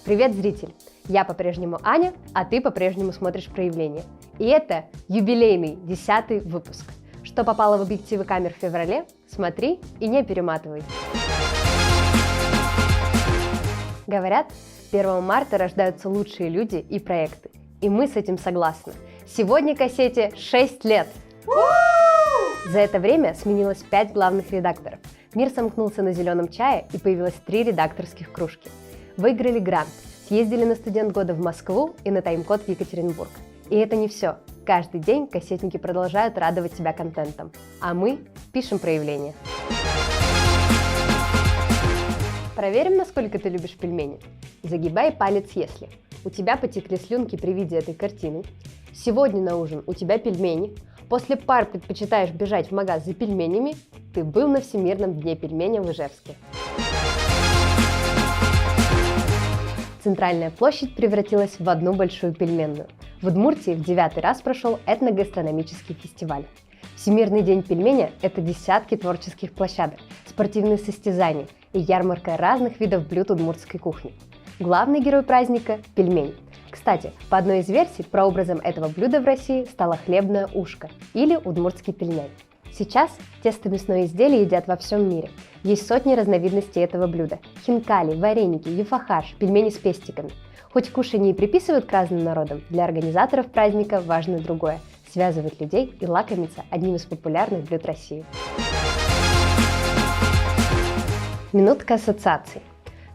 Привет, зритель! Я по-прежнему Аня, а ты по-прежнему смотришь «Проявление». И это юбилейный 10-й выпуск. Что попало в объективы камер в феврале, смотри и не перематывай. Говорят, 1 марта рождаются лучшие люди и проекты. И мы с этим согласны. Сегодня кассете 6 лет. За это время сменилось 5 главных редакторов. Мир сомкнулся на зеленом чае и появилось 3 редакторских кружки. Выиграли грант, съездили на студент года в Москву и на тайм-код в Екатеринбург. И это не все. Каждый день кассетники продолжают радовать тебя контентом. А мы пишем «Проявление». Проверим, насколько ты любишь пельмени. Загибай палец, если у тебя потекли слюнки при виде этой картины. Сегодня на ужин у тебя пельмени. После пар предпочитаешь бежать в магаз за пельменями. Ты был на Всемирном дне пельменя в Ижевске. Центральная площадь превратилась в одну большую пельменную. В Удмуртии в 9-й раз прошел этногастрономический фестиваль. Всемирный день пельменя – это десятки творческих площадок, спортивные состязания и ярмарка разных видов блюд удмуртской кухни. Главный герой праздника – пельмень. Кстати, по одной из версий, прообразом этого блюда в России стало хлебное ушко или удмуртский пельмень. Сейчас тесто-мясное изделие едят во всем мире. Есть сотни разновидностей этого блюда – хинкали, вареники, юфахаш, пельмени с пестиками. Хоть кушанье и приписывают к разным народам, для организаторов праздника важно другое – связывать людей и лакомиться одним из популярных блюд России. Минутка ассоциаций.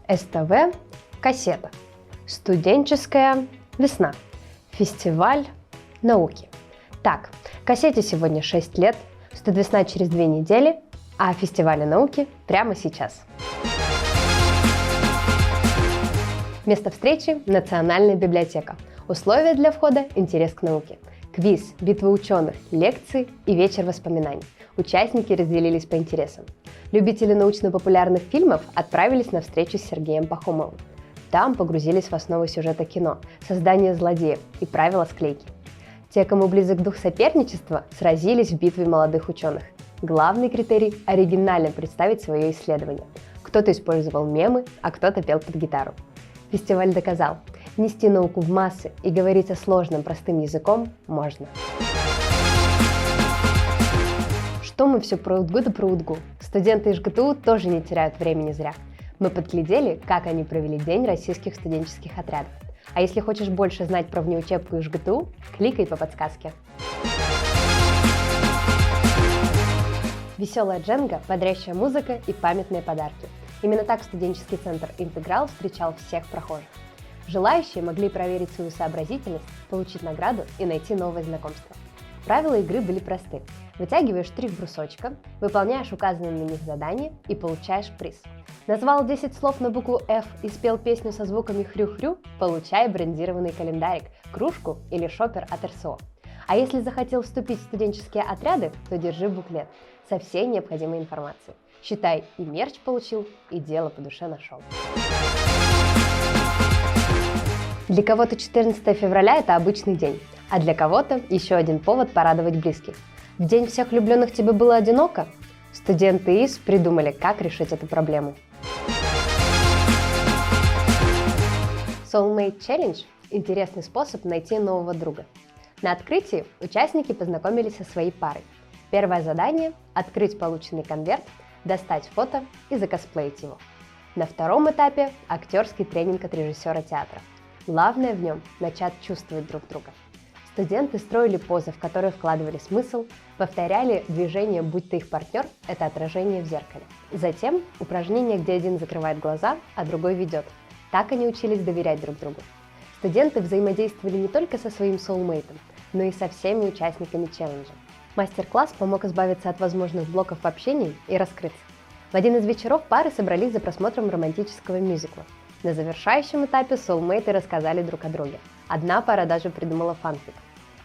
СТВ – кассета. Студенческая весна. Фестиваль науки. Так, кассете сегодня 6 лет, студвесна через 2 недели, а фестивалю науки прямо сейчас. Место встречи – Национальная библиотека. Условия для входа – интерес к науке. Квиз, битва ученых, лекции и вечер воспоминаний. Участники разделились по интересам. Любители научно-популярных фильмов отправились на встречу с Сергеем Пахомовым. Там погрузились в основу сюжета кино, создание злодеев и правила склейки. Те, кому близок дух соперничества, сразились в битве молодых ученых. Главный критерий – оригинально представить свое исследование. Кто-то использовал мемы, а кто-то пел под гитару. Фестиваль доказал – нести науку в массы и говорить о сложном простым языком можно. Что мы все про УДГУ да про УДГУ? Студенты из ЖГТУ тоже не теряют времени зря. Мы подглядели, как они провели День российских студенческих отрядов. А если хочешь больше знать про внеучебку из ЖГТУ, кликай по подсказке. Веселая дженга, бодрящая музыка и памятные подарки. Именно так студенческий центр «Интеграл» встречал всех прохожих. Желающие могли проверить свою сообразительность, получить награду и найти новые знакомства. Правила игры были просты. Вытягиваешь 3 брусочка, выполняешь указанные на них задания и получаешь приз. Назвал 10 слов на букву F и спел песню со звуками хрю-хрю, получай брендированный календарик, кружку или шопер от РСО. А если захотел вступить в студенческие отряды, то держи буклет со всей необходимой информацией. Считай, и мерч получил, и дело по душе нашел. Для кого-то 14 февраля – это обычный день, а для кого-то еще один повод порадовать близких. В день всех влюбленных тебе было одиноко? Студенты ИС придумали, как решить эту проблему. Soulmate Challenge – интересный способ найти нового друга. На открытии участники познакомились со своей парой. Первое задание – открыть полученный конверт, достать фото и закосплеить его. На втором этапе – актерский тренинг от режиссера театра. Главное в нем – начать чувствовать друг друга. Студенты строили позы, в которые вкладывали смысл, повторяли движения, будь то их партнер – это отражение в зеркале. Затем упражнение, где один закрывает глаза, а другой ведет. Так они учились доверять друг другу. Студенты взаимодействовали не только со своим соулмейтом, но и со всеми участниками челленджа. Мастер-класс помог избавиться от возможных блоков в общении и раскрыться. В один из вечеров пары собрались за просмотром романтического мюзикла. На завершающем этапе соулмейты рассказали друг о друге. Одна пара даже придумала фанфик.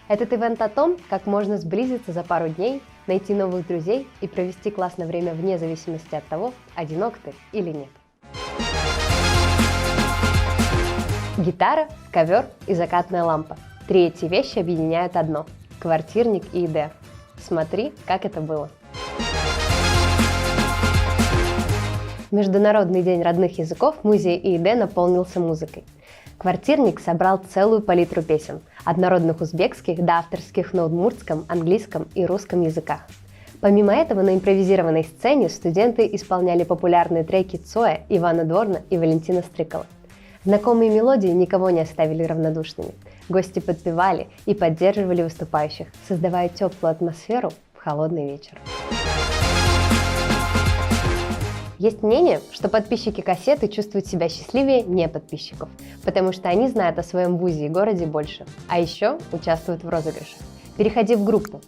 Этот ивент о том, как можно сблизиться за пару дней, найти новых друзей и провести классное время вне зависимости от того, одинок ты или нет. Гитара, ковер и закатная лампа. 3 эти вещи объединяют одно – квартирник и ИД. Смотри, как это было. Международный день родных языков музей ИИД наполнился музыкой. Квартирник собрал целую палитру песен, от народных узбекских до авторских на удмуртском, английском и русском языках. Помимо этого, на импровизированной сцене студенты исполняли популярные треки Цоя, Ивана Дорна и Валентина Стрыкала. Знакомые мелодии никого не оставили равнодушными. Гости подпевали и поддерживали выступающих, создавая теплую атмосферу в холодный вечер. Есть мнение, что подписчики кассеты чувствуют себя счастливее не подписчиков, потому что они знают о своем вузе и городе больше, а еще участвуют в розыгрыше. Переходи в группу.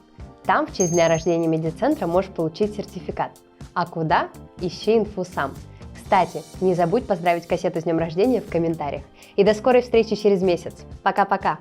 Там в честь дня рождения медиацентра можешь получить сертификат. А куда? Ищи инфу сам. Кстати, не забудь поздравить кассету с днем рождения в комментариях. И до скорой встречи через месяц. Пока-пока!